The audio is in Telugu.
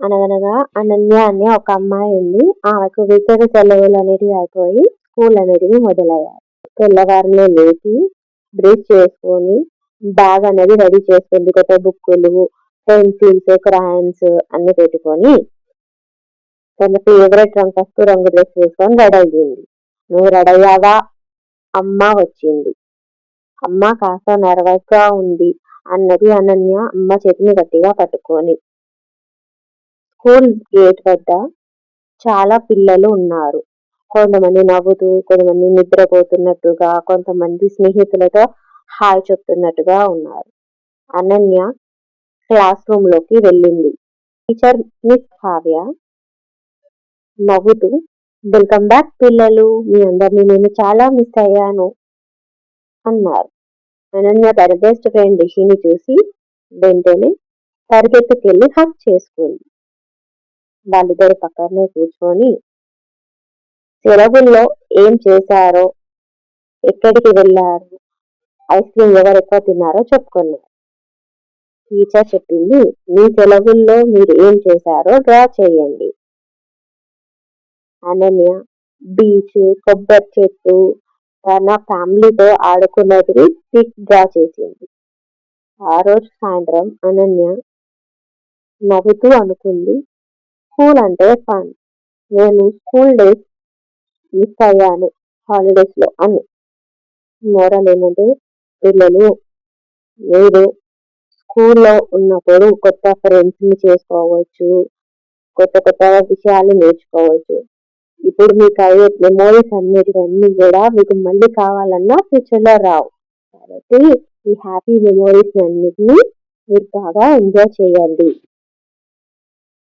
అనగనగా అనన్య అనే ఒక అమ్మాయి ఉంది. ఆమెకు వేసవి సెలవులు అనేటివి అయిపోయి స్కూల్ అనేటివి మొదలయ్యాయి. తెల్లవారులే లేచి బ్రష్ చేసుకొని బ్యాగ్ అనేది రెడీ చేసుకుంది. కొత్త బుక్కులు, పెన్సిల్స్, క్రాయన్స్ అన్ని పెట్టుకొని తన ఫేవరెట్ పసుపు రంగు డ్రెస్ వేసుకొని రెడీ అయ్యింది. నువ్వు రెడీ అయ్యావా? అమ్మ వచ్చింది. అమ్మ కాస్త నర్వస్ గా ఉంది అన్నది అనన్య అమ్మ చేతిని గట్టిగా పట్టుకొని. స్కూల్ గేట్ వద్ద చాలా పిల్లలు ఉన్నారు. కొంతమంది నవ్వుతూ, కొంతమంది నిద్రపోతున్నట్టుగా, కొంతమంది స్నేహితులతో హాయ్ చెప్తున్నట్టుగా ఉన్నారు. అనన్య క్లాస్ రూమ్ లోకి వెళ్ళింది. టీచర్ మిస్ కావ్య నవ్వుతూ, వెల్కమ్ బ్యాక్ పిల్లలు, మీ అందరినీ నేను చాలా మిస్ అయ్యాను అన్నారు. అనన్య తన బెస్ట్ ఫ్రెండ్ రిషిని చూసి వెంటనే పరిగెత్తుకెళ్ళి హక్ చేసుకుంది. వాళ్ళిద్దరు పక్కనే కూర్చొని సెలవుల్లో ఏం చేశారో, ఎక్కడికి వెళ్ళారు, ఐస్ క్రీమ్ ఎవరు ఎక్కువ తిన్నారో చెప్పుకున్నారు. టీచర్ చెప్పింది, మీ సెలవుల్లో మీరు ఏం చేశారో డ్రా చేయండి. అనన్య బీచ్, కొబ్బరి చెట్టు, తన ఫ్యామిలీతో ఆడుకున్నది పిక్ డ్రా చేసింది. ఆ రోజు సాయంత్రం అనన్య నవ్వుతూ అనుకుంది, స్కూల్ అంటే ఫన్, నేను స్కూల్ డేస్ మిస్ అయ్యాను హాలిడేస్ లో అని. మోరల్ ఏంటంటే పిల్లలు, మీరు స్కూల్లో ఉన్నప్పుడు కొత్త ఫ్రెండ్స్ ని చేసుకోవచ్చు, కొత్త కొత్త విషయాలు నేర్చుకోవచ్చు. ఇప్పుడు మీకు అయ్యే మెమోరీస్ అన్నిటివన్నీ కూడా మీకు మళ్ళీ కావాలన్నా ఫ్యూచర్ లో రావు. కాబట్టి ఈ హ్యాపీ మెమోరీస్ అన్నిటిని మీరు బాగా ఎంజాయ్ చేయండి.